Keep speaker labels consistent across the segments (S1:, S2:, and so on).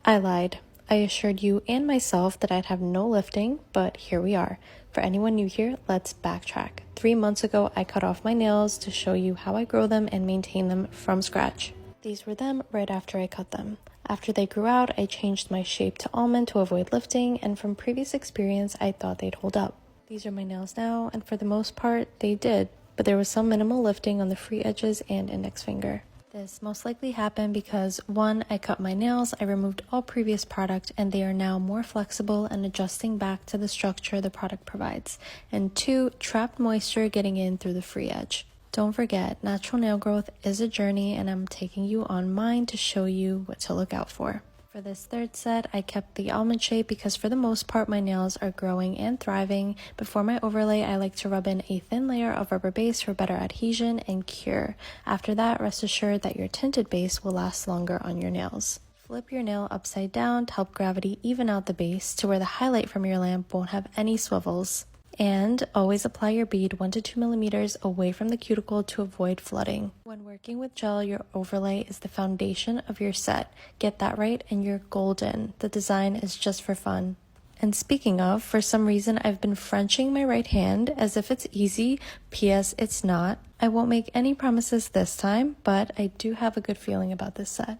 S1: I lied. I assured you and myself that I'd have no lifting, but here we are. For anyone new here, let's backtrack. 3 months ago, I cut off my nails to show you how I grow them and maintain them from scratch. These were them right after I cut them. After they grew out, I changed my shape to almond to avoid lifting, and from previous experience, I thought they'd hold up. These are my nails now, and for the most part, they did, but there was some minimal lifting on the free edges and index finger. This most likely happened because 1. I cut my nails, I removed all previous product, and they are now more flexible and adjusting back to the structure the product provides, and 2. Trapped moisture getting in through the free edge. Don't forget, natural nail growth is a journey, and I'm taking you on mine to show you what to look out for. For this third set, I kept the almond shape because for the most part my nails are growing and thriving. Before my overlay, I like to rub in a thin layer of rubber base for better adhesion and cure. After that, rest assured that your tinted base will last longer on your nails. Flip your nail upside down to help gravity even out the base to where the highlight from your lamp won't have any swivels. And always apply your bead 1 to 2 millimeters away from the cuticle to avoid flooding. When working with gel, your overlay is the foundation of your set. Get that right and you're golden. The design is just for fun. And speaking of, for some reason I've been Frenching my right hand as if it's easy. P.S. It's not. I won't make any promises this time, but I do have a good feeling about this set.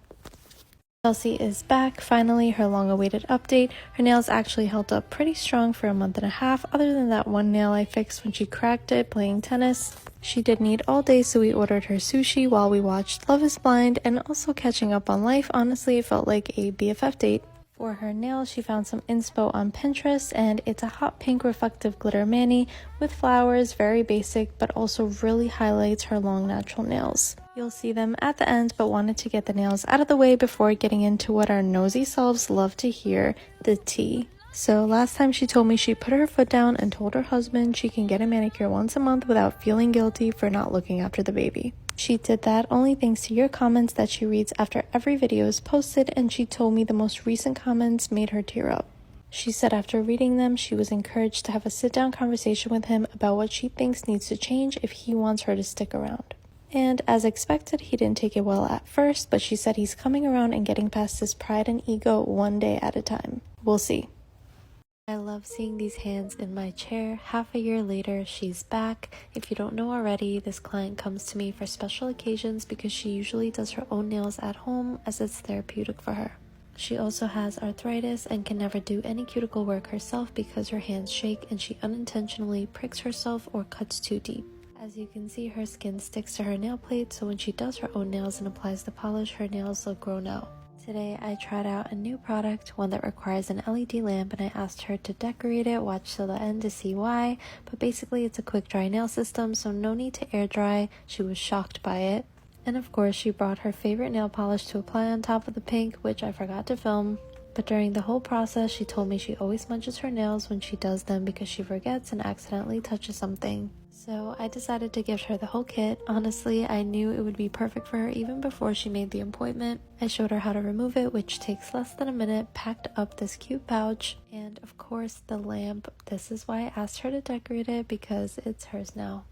S1: Chelsea is back, finally, her long-awaited update. Her nails actually held up pretty strong for a month and a half, other than that one nail I fixed when she cracked it playing tennis. She did need all day, so we ordered her sushi while we watched Love is Blind, and also catching up on life. Honestly, it felt like a BFF date. For her nails, she found some inspo on Pinterest, and it's a hot pink reflective glitter mani with flowers, very basic, but also really highlights her long natural nails. You'll see them at the end, but wanted to get the nails out of the way before getting into what our nosy selves love to hear, the tea. So last time she told me she put her foot down and told her husband she can get a manicure once a month without feeling guilty for not looking after the baby. She did that only thanks to your comments that she reads after every video is posted, and she told me the most recent comments made her tear up. She said after reading them, she was encouraged to have a sit-down conversation with him about what she thinks needs to change if he wants her to stick around. And as expected, he didn't take it well at first, but she said he's coming around and getting past his pride and ego one day at a time. We'll see. I love seeing these hands in my chair. Half a year later, she's back. If you don't know already, this client comes to me for special occasions because she usually does her own nails at home as it's therapeutic for her. She also has arthritis and can never do any cuticle work herself because her hands shake and she unintentionally pricks herself or cuts too deep. As you can see, her skin sticks to her nail plate, so when she does her own nails and applies the polish, her nails look grown out. Today, I tried out a new product, one that requires an LED lamp, and I asked her to decorate it. Watch till the end to see why, but basically it's a quick dry nail system, so no need to air dry. She was shocked by it. And of course, she brought her favorite nail polish to apply on top of the pink, which I forgot to film. But during the whole process, she told me she always smudges her nails when she does them because she forgets and accidentally touches something. So I decided to gift her the whole kit. Honestly, I knew it would be perfect for her even before she made the appointment. I showed her how to remove it, which takes less than a minute, packed up this cute pouch, and of course the lamp. This is why I asked her to decorate it, because it's hers now.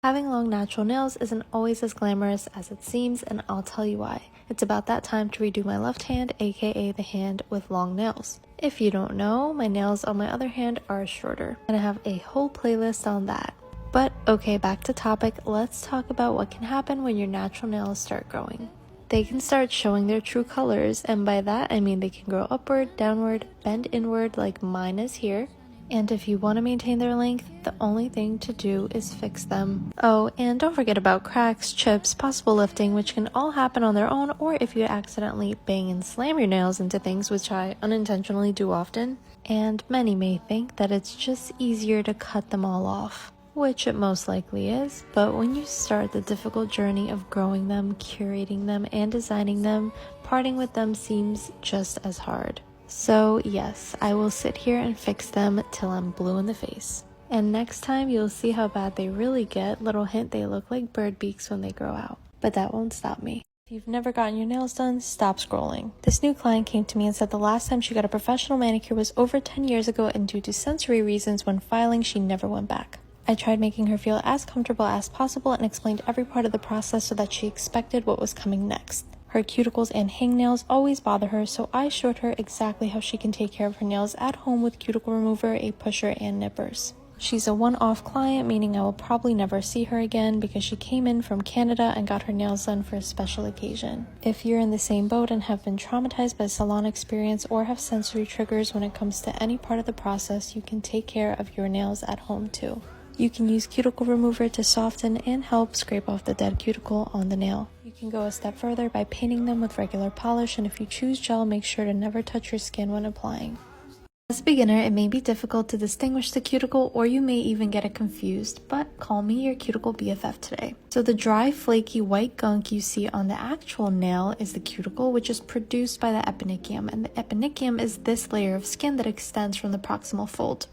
S1: Having long natural nails isn't always as glamorous as it seems, and I'll tell you why. It's about that time to redo my left hand, aka the hand with long nails. If you don't know, my nails on my other hand are shorter, and I have a whole playlist on that. But okay, back to topic, let's talk about what can happen when your natural nails start growing. They can start showing their true colors, and by that I mean they can grow upward, downward, bend inward like mine is here. And if you want to maintain their length, the only thing to do is fix them. Oh, and don't forget about cracks, chips, possible lifting, which can all happen on their own, or if you accidentally bang and slam your nails into things, which I unintentionally do often. And many may think that it's just easier to cut them all off, which it most likely is, but when you start the difficult journey of growing them, curating them, and designing them, parting with them seems just as hard. So yes, I will sit here and fix them till I'm blue in the face. And next time you'll see how bad they really get. Little hint, they look like bird beaks when they grow out. But that won't stop me. If you've never gotten your nails done, stop scrolling. This new client came to me and said the last time she got a professional manicure was over 10 years ago, and due to sensory reasons when filing, she never went back. I tried making her feel as comfortable as possible and explained every part of the process so that she expected what was coming next. Her cuticles and hangnails always bother her, so I showed her exactly how she can take care of her nails at home with cuticle remover, a pusher, and nippers. She's a one-off client, meaning I will probably never see her again because she came in from Canada and got her nails done for a special occasion. If you're in the same boat and have been traumatized by salon experience or have sensory triggers when it comes to any part of the process, you can take care of your nails at home too. You can use cuticle remover to soften and help scrape off the dead cuticle on the nail. You can go a step further by painting them with regular polish, and if you choose gel, make sure to never touch your skin when applying. As a beginner, it may be difficult to distinguish the cuticle, or you may even get it confused, but call me your cuticle BFF today. So the dry, flaky white gunk you see on the actual nail is the cuticle, which is produced by the eponychium, and the eponychium is this layer of skin that extends from the proximal fold.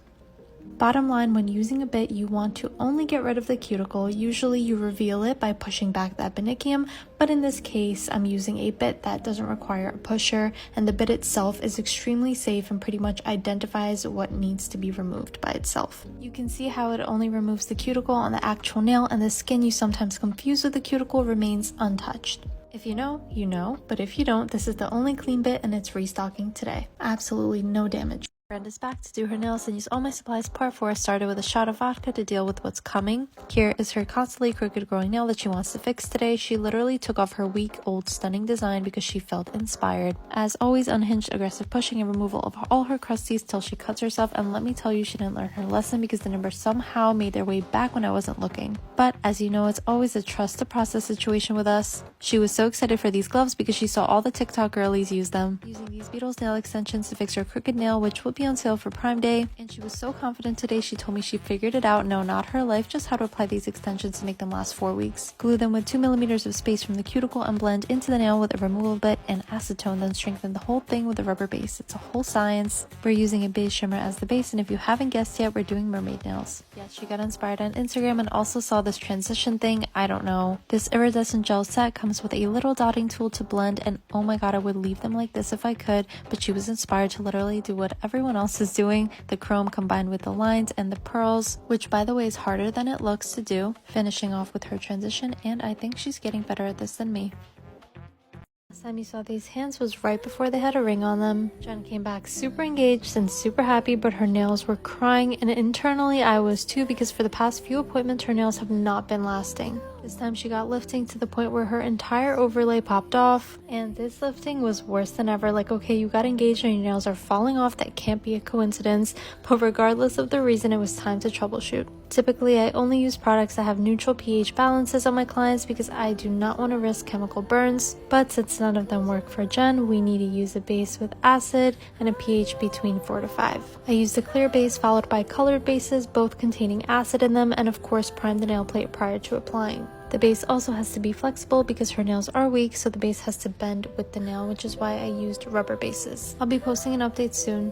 S1: Bottom line, when using a bit, you want to only get rid of the cuticle. Usually you reveal it by pushing back the eponychium, but in this case, I'm using a bit that doesn't require a pusher, and the bit itself is extremely safe and pretty much identifies what needs to be removed by itself. You can see how it only removes the cuticle on the actual nail, and the skin you sometimes confuse with the cuticle remains untouched. If you know, you know, but if you don't, this is the only clean bit and it's restocking today. Absolutely no damage. Friend is back to do her nails and use all my supplies. Part 4 started with a shot of vodka to deal with what's coming. Here is her constantly crooked growing nail that she wants to fix today. She literally took off her week-old stunning design because she felt inspired. As always, unhinged, aggressive pushing and removal of all her crusties till she cuts herself, and let me tell you, she didn't learn her lesson because the numbers somehow made their way back when I wasn't looking. But as you know, it's always a trust the process situation with us. She was so excited for these gloves because she saw all the TikTok girlies use them, using these Beatles nail extensions to fix her crooked nail, which will be on sale for Prime Day. And she was so confident today, she told me she figured it out. No, not her life, just how to apply these extensions to make them last 4 weeks. Glue them with 2 millimeters of space from the cuticle and blend into the nail with a removal bit and acetone, then strengthen the whole thing with a rubber base. It's a whole science. We're using a beige shimmer as the base, and if you haven't guessed yet, we're doing mermaid nails. Yes, she got inspired on Instagram and also saw this transition thing. I don't know. This iridescent gel set comes with a little dotting tool to blend, and oh my god, I would leave them like this if I could, but she was inspired to literally do what everyone else is doing, the chrome combined with the lines and the pearls, which by the way is harder than it looks to do, finishing off with her transition, and I think she's getting better at this than me. Last time you saw these hands was right before they had a ring on them. Jen came back super engaged and super happy, but her nails were crying, and internally I was too, because for the past few appointments her nails have not been lasting. This time she got lifting to the point where her entire overlay popped off, and this lifting was worse than ever. Like, okay, you got engaged and your nails are falling off, that can't be a coincidence, but regardless of the reason, it was time to troubleshoot. Typically, I only use products that have neutral pH balances on my clients because I do not want to risk chemical burns, but since none of them work for Jen, we need to use a base with acid and a pH between 4 to 5. I used a clear base followed by colored bases, both containing acid in them, and of course primed the nail plate prior to applying. The base also has to be flexible because her nails are weak, so the base has to bend with the nail, which is why I used rubber bases. I'll be posting an update soon.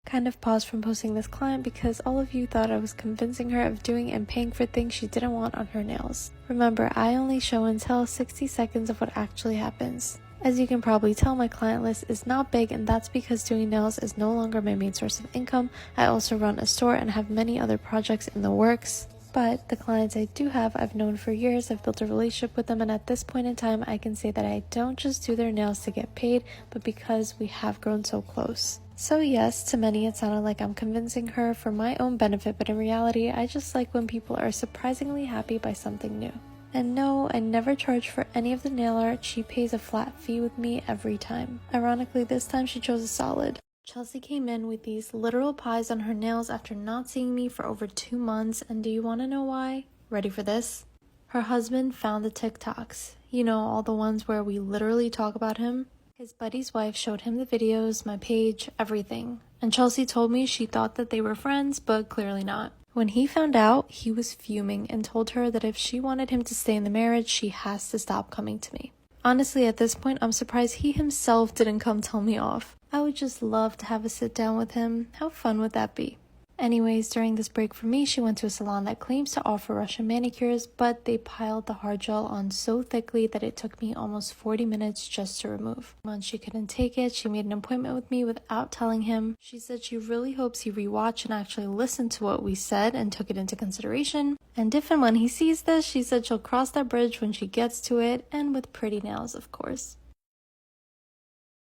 S1: Kind of paused from posting this client because all of you thought I was convincing her of doing and paying for things she didn't want on her nails. Remember, I only show and tell 60 seconds of what actually happens. As you can probably tell, my client list is not big, and that's because doing nails is no longer my main source of income. I also run a store and have many other projects in the works. But the clients I do have, I've known for years, I've built a relationship with them, and at this point in time, I can say that I don't just do their nails to get paid, but because we have grown so close. So yes, to many it sounded like I'm convincing her for my own benefit, but in reality, I just like when people are surprisingly happy by something new. And no, I never charge for any of the nail art. She pays a flat fee with me every time. Ironically, this time she chose a solid. Chelsea came in with these literal pies on her nails after not seeing me for over 2 months, and do you want to know why? Ready for this? Her husband found the TikToks. You know, all the ones where we literally talk about him. His buddy's wife showed him the videos, my page, everything. And Chelsea told me she thought that they were friends, but clearly not. When he found out, he was fuming and told her that if she wanted him to stay in the marriage, she has to stop coming to me. Honestly, at this point, I'm surprised he himself didn't come tell me off. I would just love to have a sit down with him. How fun would that be? Anyways, during this break for me, she went to a salon that claims to offer Russian manicures, but they piled the hard gel on so thickly that it took me almost 40 minutes just to remove. Once she couldn't take it, she made an appointment with me without telling him. She said she really hopes he rewatched and actually listened to what we said and took it into consideration. And if and when he sees this, she said she'll cross that bridge when she gets to it, and with pretty nails, of course.